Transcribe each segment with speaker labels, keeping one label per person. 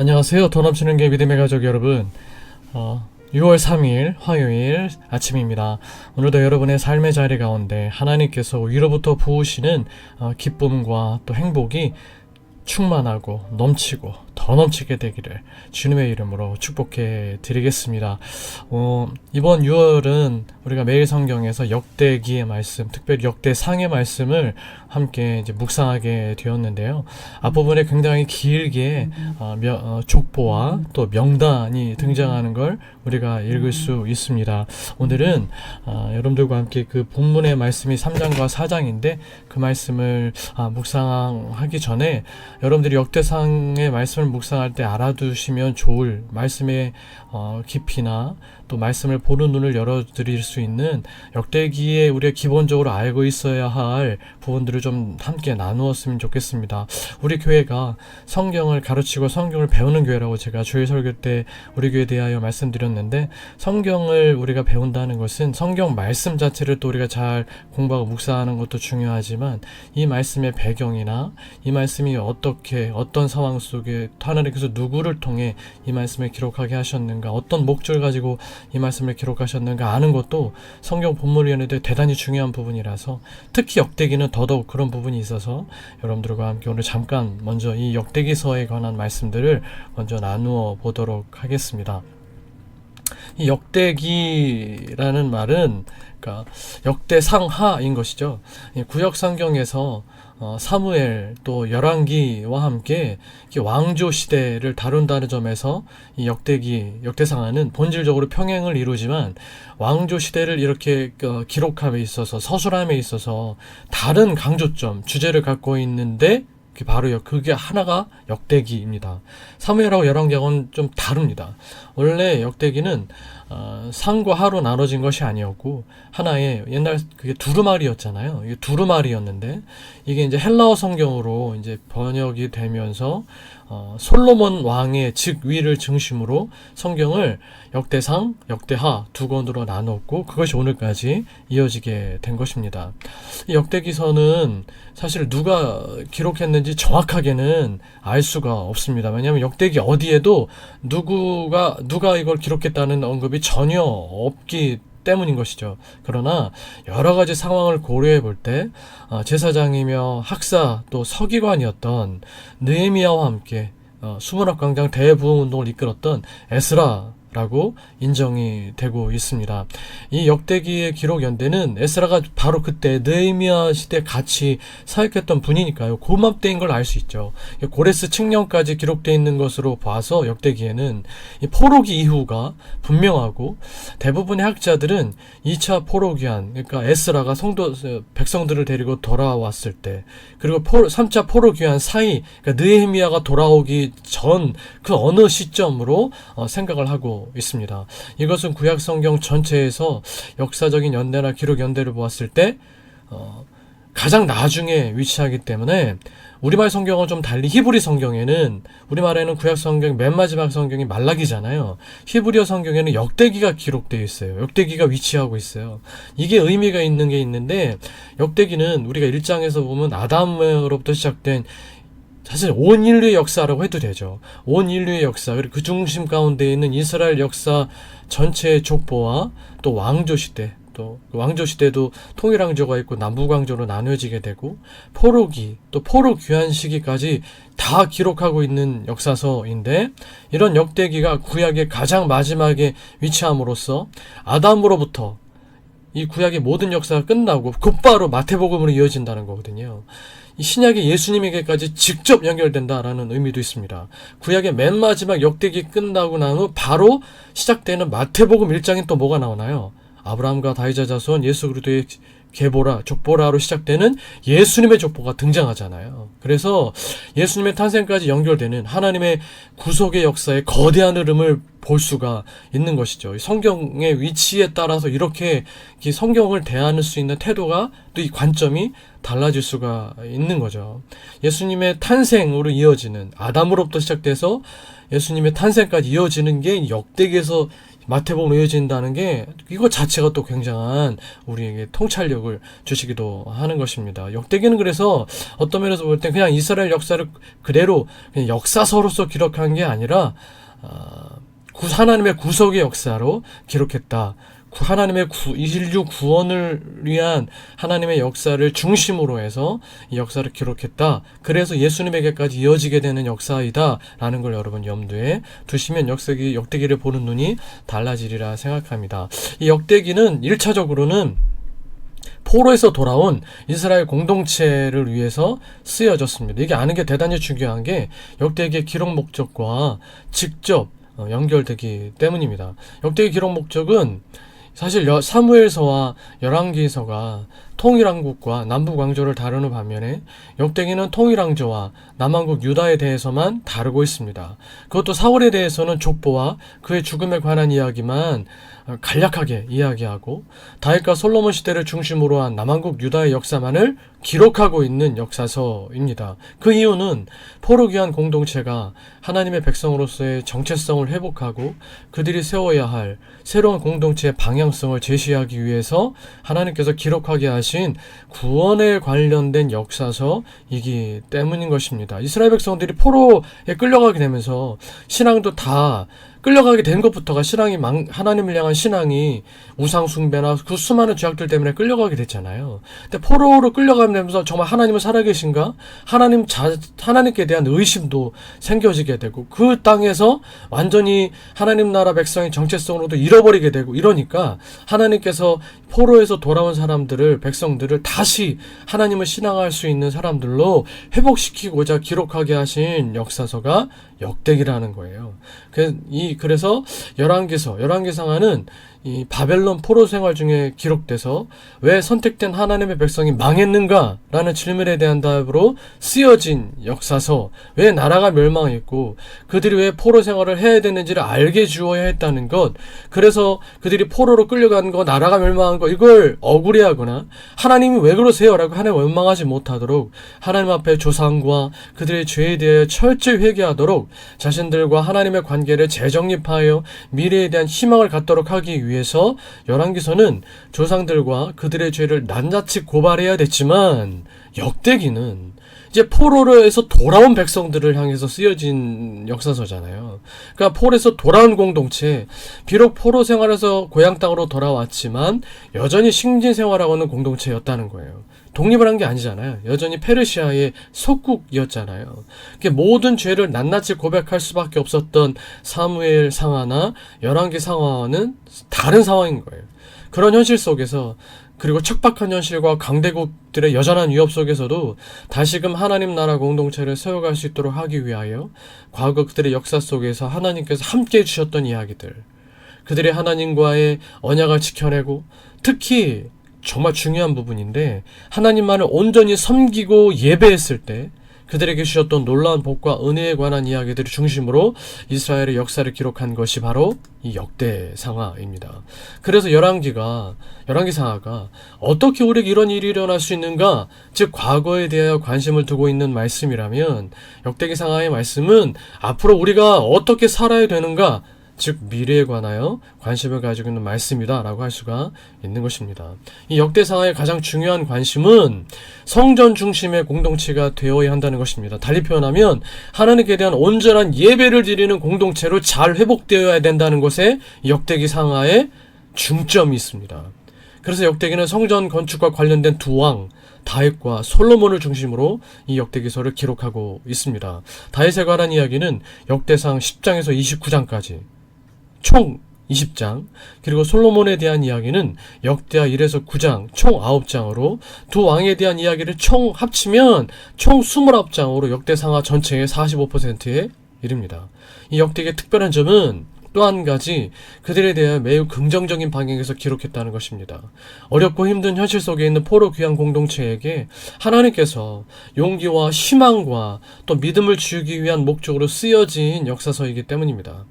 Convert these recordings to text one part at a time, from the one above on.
Speaker 1: 안녕하세요. 돈 넘치는 게 믿음의 가족 여러분. 6월 3일 화요일 아침입니다. 오늘도 여러분의 삶의 자리 가운데 하나님께서 위로부터 부으시는 기쁨과 또 행복이 충만하고 넘치고 더 넘치게 되기를 주님의 이름으로 축복해 드리겠습니다. 이번 6월은 우리가 매일 성경에서 역대기의 말씀, 특별히 역대상의 말씀을 함께 이제 묵상하게 되었는데요. 앞부분에 굉장히 길게 족보와 또 명단이 등장하는 걸 우리가 읽을 수 있습니다. 오늘은 여러분들과 함께 그 본문의 말씀이 3장과 4장인데 그 말씀을 묵상하기 전에 여러분들이 역대상의 말씀을 묵상할 때 알아두시면 좋을 말씀의 깊이나 또 말씀을 보는 눈을 열어드릴 수 있는 역대기에 우리가 기본적으로 알고 있어야 할 부분들을 좀 함께 나누었으면 좋겠습니다. 우리 교회가 성경을 가르치고 성경을 배우는 교회라고 제가 주일 설교 때 우리 교회에 대하여 말씀드렸는데, 성경을 우리가 배운다는 것은 성경 말씀 자체를 또 우리가 잘 공부하고 묵상하는 것도 중요하지만 이 말씀의 배경이나 이 말씀이 어떤 상황 속에 하나님께서 누구를 통해 이 말씀을 기록하게 하셨는가, 어떤 목적을 가지고 이 말씀을 기록하셨는가 아는 것도 성경 본문위원회에 대단히 중요한 부분이라서, 특히 역대기는 더더욱 그런 부분이 있어서 여러분들과 함께 오늘 잠깐 먼저 이 역대기서에 관한 말씀들을 먼저 나누어 보도록 하겠습니다. 이 역대기라는 말은 역대상하인 것이죠. 구약 성경에서 사무엘 또 열왕기와 함께 왕조 시대를 다룬다는 점에서 이 역대상하는 본질적으로 평행을 이루지만, 왕조 시대를 이렇게 기록함에 있어서, 서술함에 있어서 다른 강조점, 주제를 갖고 있는데 그게 하나가 역대기입니다. 사무엘하고 열왕기하고는 좀 다릅니다. 원래 역대기는 상과 하로 나눠진 것이 아니었고 하나의, 옛날 그게 두루마리였잖아요. 이게 두루마리였는데 이게 이제 헬라어 성경으로 이제 번역이 되면서 솔로몬 왕의 즉위를 중심으로 성경을 역대상, 역대하 두 권으로 나눴고 그것이 오늘까지 이어지게 된 것입니다. 이 역대기서는 사실 누가 기록했는지 정확하게는 알 수가 없습니다. 왜냐하면 역대기 어디에도 누가 이걸 기록했다는 언급이 전혀 없기 때문인 것이죠. 그러나 여러 가지 상황을 고려해 볼 때 제사장이며 학사 또 서기관이었던 느헤미야와 함께 수문학 광장 대부흥 운동을 이끌었던 에스라라고 인정이 되고 있습니다. 이 역대기의 기록 연대는 에스라가 바로 그때 느헤미야 시대 같이 사역했던 분이니까요. 고맙대인 걸 알 수 있죠. 고레스 칙령까지 기록되어 있는 것으로 봐서 역대기에는 이 포로기 이후가 분명하고, 대부분의 학자들은 2차 포로기한, 그러니까 에스라가 백성들을 데리고 돌아왔을 때, 그리고 3차 포로기한 사이, 그러니까 느헤미야가 돌아오기 전 그 어느 시점으로 생각을 하고 있습니다. 이것은 구약 성경 전체에서 역사적인 연대나 기록 연대를 보았을 때 가장 나중에 위치하기 때문에, 우리말 성경은 좀 달리 히브리 성경에는, 우리말에는 구약 성경 맨 마지막 성경이 말라기잖아요. 히브리어 성경에는 역대기가 기록되어 있어요. 역대기가 위치하고 있어요. 이게 의미가 있는 게 있는데, 역대기는 우리가 1장에서 보면 아담으로부터 시작된 사실 온 인류의 역사라고 해도 되죠. 온 인류의 역사, 그리고 그 중심 가운데 있는 이스라엘 역사 전체의 족보와 또 왕조 시대, 또 왕조 시대도 통일왕조가 있고 남북왕조로 나눠지게 되고, 포로기, 또 포로 귀환 시기까지 다 기록하고 있는 역사서인데, 이런 역대기가 구약의 가장 마지막에 위치함으로써 아담으로부터 이 구약의 모든 역사가 끝나고 곧바로 마태복음으로 이어진다는 거거든요. 이 신약이 예수님에게까지 직접 연결된다라는 의미도 있습니다. 구약의 맨 마지막 역대기 끝나고 난 후 바로 시작되는 마태복음 1장엔 또 뭐가 나오나요? 아브라함과 다윗의 자손 예수 그리스도의 계보라, 족보라로 시작되는 예수님의 족보가 등장하잖아요. 그래서 예수님의 탄생까지 연결되는 하나님의 구속의 역사의 거대한 흐름을 볼 수가 있는 것이죠. 성경의 위치에 따라서 이렇게 성경을 대하는 수 있는 태도가, 또 이 관점이 달라질 수가 있는 거죠. 예수님의 탄생으로 이어지는, 아담으로부터 시작돼서 예수님의 탄생까지 이어지는 게 역대기에서 마태복음으로 이어진다는 게 이거 자체가 또 굉장한 우리에게 통찰력을 주시기도 하는 것입니다. 역대기는 그래서 어떤 면에서 볼 때 그냥 이스라엘 역사를 그대로 그냥 역사서로서 기록한 게 아니라 하나님의 구속의 역사로 기록했다. 하나님의 인류 구원을 위한 하나님의 역사를 중심으로 해서 이 역사를 기록했다. 그래서 예수님에게까지 이어지게 되는 역사이다 라는 걸 여러분 염두에 두시면 역대기를 보는 눈이 달라지리라 생각합니다. 이 역대기는 1차적으로는 포로에서 돌아온 이스라엘 공동체를 위해서 쓰여졌습니다. 이게 아는 게 대단히 중요한 게 역대기의 기록 목적과 직접 연결되기 때문입니다. 역대기 기록 목적은 사실 사무엘서와 열왕기서가 통일왕국과 남북왕조를 다루는 반면에 역대기는 통일왕조와 남왕국 유다에 대해서만 다루고 있습니다. 그것도 사울에 대해서는 족보와 그의 죽음에 관한 이야기만 간략하게 이야기하고 다윗과 솔로몬 시대를 중심으로 한 남왕국 유다의 역사만을 기록하고 있는 역사서입니다. 그 이유는 포로 귀한 공동체가 하나님의 백성으로서의 정체성을 회복하고 그들이 세워야 할 새로운 공동체의 방향성을 제시하기 위해서 하나님께서 기록하게 하신 구원에 관련된 역사서이기 때문인 것입니다. 이스라엘 백성들이 포로에 끌려가게 되면서 신앙도 다 끌려가게 된 것부터가 하나님을 향한 신앙이 우상 숭배나 그 수많은 죄악들 때문에 끌려가게 됐잖아요. 근데 포로로 끌려가게 되면서 정말 하나님은 살아계신가? 하나님께 대한 의심도 생겨지게 되고 그 땅에서 완전히 하나님 나라 백성의 정체성으로도 잃어버리게 되고 이러니까 하나님께서 포로에서 돌아온 백성들을 다시 하나님을 신앙할 수 있는 사람들로 회복시키고자 기록하게 하신 역사서가 역대기라는 거예요. 그래서 열왕기상하는 이 바벨론 포로 생활 중에 기록돼서 왜 선택된 하나님의 백성이 망했는가라는 질문에 대한 답으로 쓰여진 역사서, 왜 나라가 멸망했고 그들이 왜 포로 생활을 해야 되는지를 알게 주어야 했다는 것, 그래서 그들이 포로로 끌려간 거, 나라가 멸망한 거, 이걸 억울해하거나 하나님이 왜 그러세요? 라고 하나님 원망하지 못하도록 하나님 앞에 조상과 그들의 죄에 대해 철저히 회개하도록 자신들과 하나님의 관계를 재정립하여 미래에 대한 희망을 갖도록 하기 위해서 열왕기서는 조상들과 그들의 죄를 낱낱이 고발해야 됐지만 역대기는 이제 포로에서 돌아온 백성들을 향해서 쓰여진 역사서잖아요. 그러니까 포로에서 돌아온 공동체, 비록 포로 생활에서 고향 땅으로 돌아왔지만 여전히 식민 생활하고 있는 공동체였다는 거예요. 독립을 한 게 아니잖아요. 여전히 페르시아의 속국이었잖아요. 모든 죄를 낱낱이 고백할 수밖에 없었던 사무엘 상하나 열왕기 상하와는 다른 상황인 거예요. 그런 현실 속에서, 그리고 척박한 현실과 강대국들의 여전한 위협 속에서도 다시금 하나님 나라 공동체를 세워갈 수 있도록 하기 위하여 과거 그들의 역사 속에서 하나님께서 함께 해주셨던 이야기들, 그들의 하나님과의 언약을 지켜내고, 특히 정말 중요한 부분인데 하나님만을 온전히 섬기고 예배했을 때 그들에게 주셨던 놀라운 복과 은혜에 관한 이야기들을 중심으로 이스라엘의 역사를 기록한 것이 바로 이 역대상하입니다. 그래서 열왕기상하가 어떻게 우리에게 이런 일이 일어날 수 있는가, 즉 과거에 대하여 관심을 두고 있는 말씀이라면 역대기상하의 말씀은 앞으로 우리가 어떻게 살아야 되는가, 즉 미래에 관하여 관심을 가지고 있는 말씀이다 라고 할 수가 있는 것입니다. 이 역대상하의 가장 중요한 관심은 성전 중심의 공동체가 되어야 한다는 것입니다. 달리 표현하면 하나님께 대한 온전한 예배를 드리는 공동체로 잘 회복되어야 된다는 것에 역대기상하의 중점이 있습니다. 그래서 역대기는 성전 건축과 관련된 두 왕, 다윗과 솔로몬을 중심으로 이 역대기서를 기록하고 있습니다. 다윗에 관한 이야기는 역대상 10장에서 29장까지 총 20장, 그리고 솔로몬에 대한 이야기는 역대하 1에서 9장 총 9장으로 두 왕에 대한 이야기를 총 합치면 총 29장으로 역대상하 전체의 45%에 이릅니다. 이 역대기의 특별한 점은 또 한 가지, 그들에 대해 매우 긍정적인 방향에서 기록했다는 것입니다. 어렵고 힘든 현실 속에 있는 포로 귀한 공동체에게 하나님께서 용기와 희망과 또 믿음을 주기 위한 목적으로 쓰여진 역사서이기 때문입니다.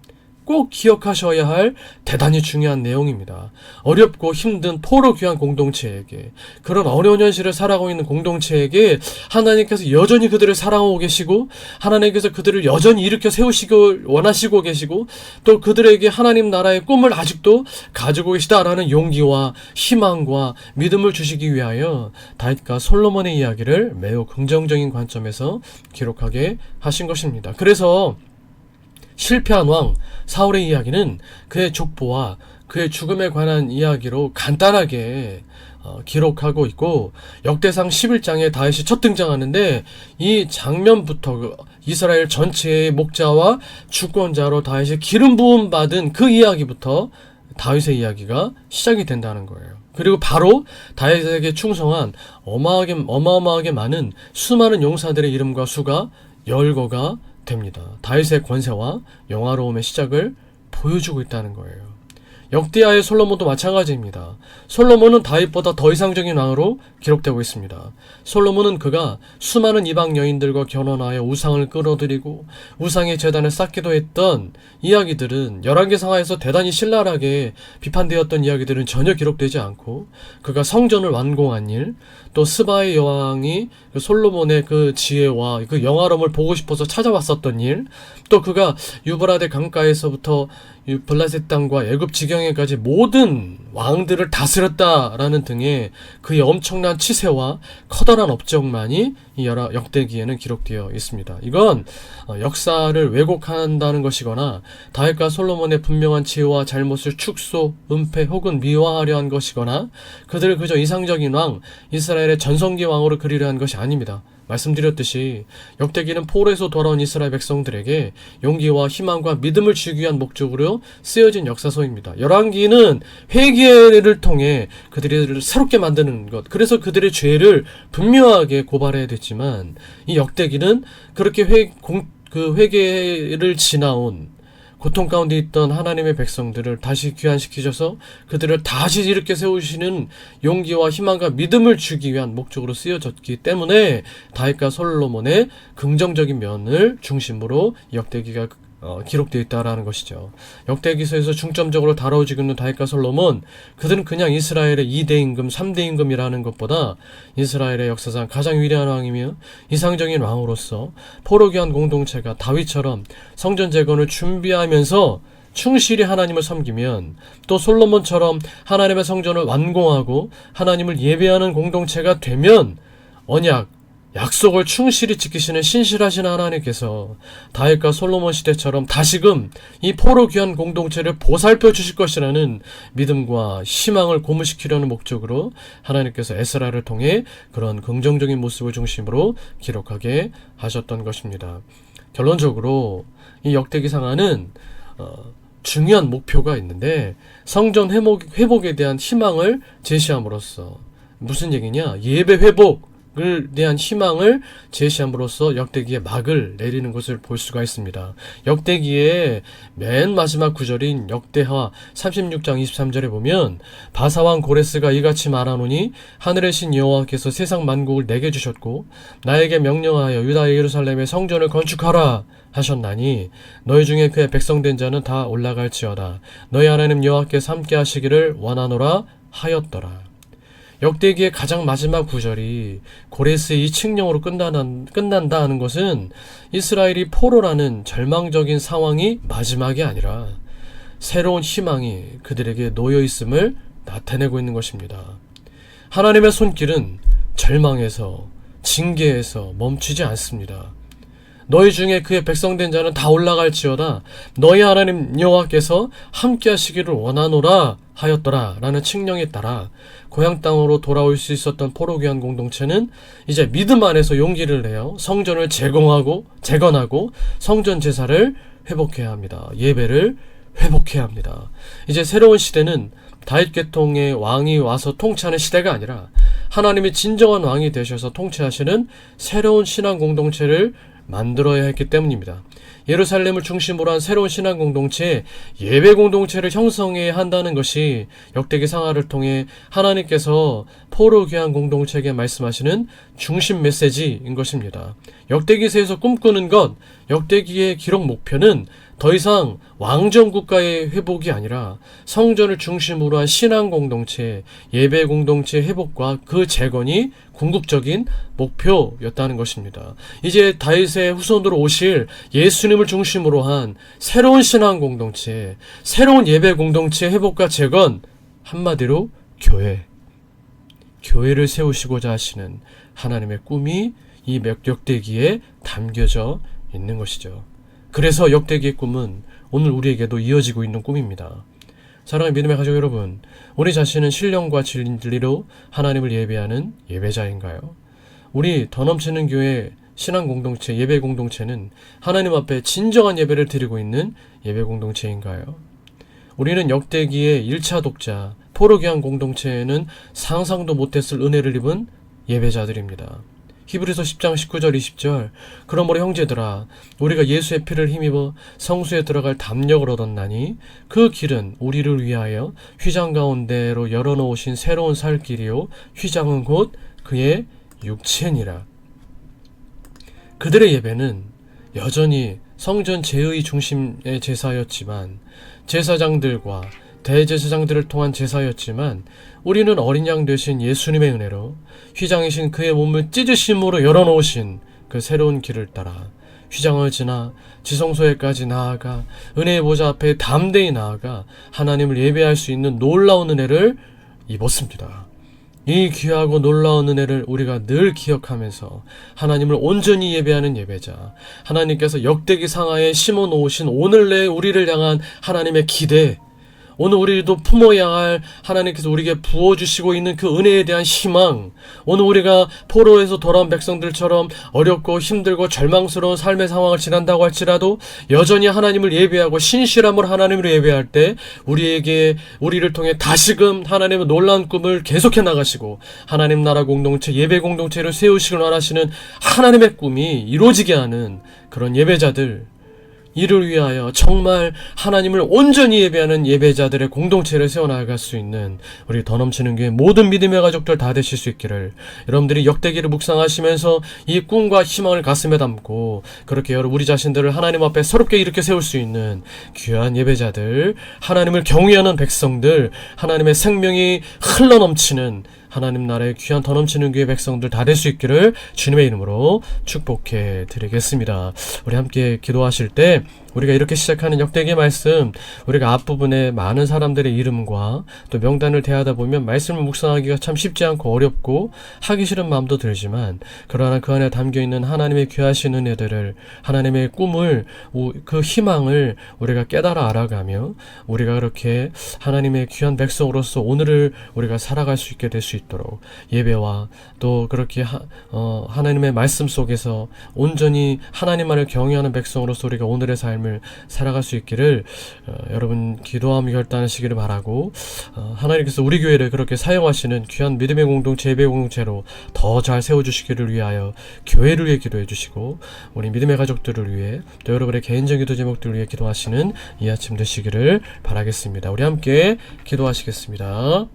Speaker 1: 꼭 기억하셔야 할 대단히 중요한 내용입니다. 어렵고 힘든 포로 귀한 공동체에게, 그런 어려운 현실을 살아가고 있는 공동체에게 하나님께서 여전히 그들을 사랑하고 계시고, 하나님께서 그들을 여전히 일으켜 세우시길 원하시고 계시고, 또 그들에게 하나님 나라의 꿈을 아직도 가지고 계시다라는 용기와 희망과 믿음을 주시기 위하여 다윗과 솔로몬의 이야기를 매우 긍정적인 관점에서 기록하게 하신 것입니다. 그래서 실패한 왕 사울의 이야기는 그의 족보와 그의 죽음에 관한 이야기로 간단하게 기록하고 있고, 역대상 11장에 다윗이 첫 등장하는데 이 장면부터 이스라엘 전체의 목자와 주권자로 다윗이 기름 부음 받은 그 이야기부터 다윗의 이야기가 시작이 된다는 거예요. 그리고 바로 다윗에게 충성한 어마어마하게 많은 수많은 용사들의 이름과 수가 열거가 됩니다. 다윗의 권세와 영화로움의 시작을 보여주고 있다는 거예요. 역대하의 솔로몬도 마찬가지입니다. 솔로몬은 다윗보다 더 이상적인 왕으로 기록되고 있습니다. 솔로몬은 그가 수많은 이방 여인들과 결혼하여 우상을 끌어들이고 우상의 제단을 쌓기도 했던 이야기들은, 열왕기상하에서 대단히 신랄하게 비판되었던 이야기들은 전혀 기록되지 않고, 그가 성전을 완공한 일, 또 스바의 여왕이 솔로몬의 그 지혜와 그 영화로움을 보고 싶어서 찾아왔었던 일, 또 그가 유브라데 강가에서부터 블라셋 땅과 애굽 지경에까지 모든 왕들을 다스렸다라는 등의 그의 엄청난 치세와 커다란 업적만이 이 역대기에는 기록되어 있습니다. 이건 역사를 왜곡한다는 것이거나 다윗과 솔로몬의 분명한 지혜와 잘못을 축소, 은폐 혹은 미화하려 한 것이거나 그들을 그저 이상적인 왕, 이스라엘의 전성기 왕으로 그리려 한 것이 아닙니다. 말씀드렸듯이 역대기는 포로에서 돌아온 이스라엘 백성들에게 용기와 희망과 믿음을 주기 위한 목적으로 쓰여진 역사서입니다. 열왕기는 회개를 통해 그들을 새롭게 만드는 것, 그래서 그들의 죄를 분명하게 고발해야 됐지만, 이 역대기는 그렇게 회개를 지나온 고통 가운데 있던 하나님의 백성들을 다시 귀환시키셔서 그들을 다시 일으켜 세우시는 용기와 희망과 믿음을 주기 위한 목적으로 쓰여졌기 때문에 다윗과 솔로몬의 긍정적인 면을 중심으로 역대기가 기록되어 있다라는 것이죠. 역대기서에서 중점적으로 다뤄지고 있는 다윗과 솔로몬, 그들은 그냥 이스라엘의 2대 임금, 3대 임금이라는 것보다 이스라엘의 역사상 가장 위대한 왕이며 이상적인 왕으로서 포로 귀한 공동체가 다윗처럼 성전 재건을 준비하면서 충실히 하나님을 섬기면, 또 솔로몬처럼 하나님의 성전을 완공하고 하나님을 예배하는 공동체가 되면 약속을 충실히 지키시는 신실하신 하나님께서 다윗과 솔로몬 시대처럼 다시금 이 포로 귀한 공동체를 보살펴 주실 것이라는 믿음과 희망을 고무시키려는 목적으로 하나님께서 에스라를 통해 그런 긍정적인 모습을 중심으로 기록하게 하셨던 것입니다. 결론적으로 이 역대기상하는 중요한 목표가 있는데, 성전 회복에 대한 희망을 제시함으로써, 무슨 얘기냐, 예배 회복 대한 희망을 제시함으로써 역대기의 막을 내리는 것을 볼 수가 있습니다. 역대기의 맨 마지막 구절인 역대하 36장 23절에 보면, 바사왕 고레스가 이같이 말하노니 하늘의 신 여호와께서 세상 만국을 내게 주셨고 나에게 명령하여 유다 예루살렘의 성전을 건축하라 하셨나니 너희 중에 그의 백성된 자는 다 올라갈지어다. 너희 하나님 여호와께서 함께 하시기를 원하노라 하였더라. 역대기의 가장 마지막 구절이 고레스의 이 칙령으로 끝난다 하는 것은 이스라엘이 포로라는 절망적인 상황이 마지막이 아니라 새로운 희망이 그들에게 놓여있음을 나타내고 있는 것입니다. 하나님의 손길은 절망에서, 징계에서 멈추지 않습니다. 너희 중에 그의 백성된 자는 다 올라갈지어다. 너희 하나님 여호와께서 함께 하시기를 원하노라 하였더라 라는 칙령에 따라 고향 땅으로 돌아올 수 있었던 포로 귀한 공동체는 이제 믿음 안에서 용기를 내어 성전을 재건하고 성전 제사를 회복해야 합니다. 예배를 회복해야 합니다. 이제 새로운 시대는 다윗 계통의 왕이 와서 통치하는 시대가 아니라 하나님이 진정한 왕이 되셔서 통치하시는 새로운 신앙 공동체를 만들어야 했기 때문입니다. 예루살렘을 중심으로 한 새로운 신앙 공동체, 예배 공동체를 형성해야 한다는 것이 역대기 상하를 통해 하나님께서 포로 귀한 공동체에게 말씀하시는 중심 메시지인 것입니다. 역대기서에서 꿈꾸는 것, 역대기의 기록 목표는 더 이상 왕정 국가의 회복이 아니라 성전을 중심으로 한 신앙 공동체, 예배 공동체 회복과 그 재건이 궁극적인 목표였다는 것입니다. 이제 다윗의 후손으로 오실 예수님을 중심으로 한 새로운 신앙 공동체, 새로운 예배 공동체 회복과 재건, 한마디로 교회를 세우시고자 하시는 하나님의 꿈이 이 역대기에 담겨져 있는 것이죠. 그래서 역대기의 꿈은 오늘 우리에게도 이어지고 있는 꿈입니다. 사랑하는 믿음의 가족 여러분, 우리 자신은 신령과 진리로 하나님을 예배하는 예배자인가요? 우리 더 넘치는 교회 신앙 공동체, 예배 공동체는 하나님 앞에 진정한 예배를 드리고 있는 예배 공동체인가요? 우리는 역대기의 1차 독자, 포로기한 공동체에는 상상도 못했을 은혜를 입은 예배자들입니다. 히브리서 10장 19절 20절 그러므로 형제들아 우리가 예수의 피를 힘입어 성수에 들어갈 담력을 얻었나니 그 길은 우리를 위하여 휘장 가운데로 열어놓으신 새로운 살 길이요 휘장은 곧 그의 육체니라. 그들의 예배는 여전히 성전 제의 중심의 제사였지만 제사장들과 대제사장들을 통한 제사였지만 우리는 어린 양 되신 예수님의 은혜로 휘장이신 그의 몸을 찢으심으로 열어놓으신 그 새로운 길을 따라 휘장을 지나 지성소에까지 나아가 은혜의 보좌 앞에 담대히 나아가 하나님을 예배할 수 있는 놀라운 은혜를 입었습니다. 이 귀하고 놀라운 은혜를 우리가 늘 기억하면서 하나님을 온전히 예배하는 예배자, 하나님께서 역대기 상하에 심어놓으신 오늘 내 우리를 향한 하나님의 기대, 오늘 우리도 품어야 할 하나님께서 우리에게 부어주시고 있는 그 은혜에 대한 희망, 오늘 우리가 포로에서 돌아온 백성들처럼 어렵고 힘들고 절망스러운 삶의 상황을 지난다고 할지라도 여전히 하나님을 예배하고 신실함으로 하나님을 예배할 때 우리를 통해 다시금 하나님의 놀라운 꿈을 계속해 나가시고 하나님 나라 공동체, 예배 공동체를 세우시길 원하시는 하나님의 꿈이 이루어지게 하는 그런 예배자들, 이를 위하여 정말 하나님을 온전히 예배하는 예배자들의 공동체를 세워나갈 수 있는 우리 더 넘치는 교회 모든 믿음의 가족들 다 되실 수 있기를, 여러분들이 역대기를 묵상하시면서 이 꿈과 희망을 가슴에 담고 그렇게 우리 자신들을 하나님 앞에 새롭게 일으켜 세울 수 있는 귀한 예배자들, 하나님을 경외하는 백성들, 하나님의 생명이 흘러넘치는 하나님 나라의 귀한 더 넘치는 교회 백성들 다 될 수 있기를 주님의 이름으로 축복해 드리겠습니다. 우리 함께 기도하실 때 우리가 이렇게 시작하는 역대기의 말씀, 우리가 앞부분에 많은 사람들의 이름과 또 명단을 대하다 보면 말씀을 묵상하기가 참 쉽지 않고 어렵고 하기 싫은 마음도 들지만, 그러나 그 안에 담겨있는 하나님의 귀하신 은혜들을, 하나님의 꿈을, 그 희망을 우리가 깨달아 알아가며 우리가 그렇게 하나님의 귀한 백성으로서 오늘을 우리가 살아갈 수 있게 될 수 있도록 예배와 또 그렇게 하나님의 말씀 속에서 온전히 하나님만을 경외하는 백성으로서 우리가 오늘의 삶을 살아갈 수 있기를 여러분 기도하며 결단하시기를 바라고, 하나님께서 우리 교회를 그렇게 사용하시는 귀한 믿음의 공동체, 예배 공동체로 더 잘 세워주시기를 위하여 교회를 위해 기도해 주시고 우리 믿음의 가족들을 위해 또 여러분의 개인적인 기도 제목들을 위해 기도하시는 이 아침 되시기를 바라겠습니다. 우리 함께 기도하시겠습니다.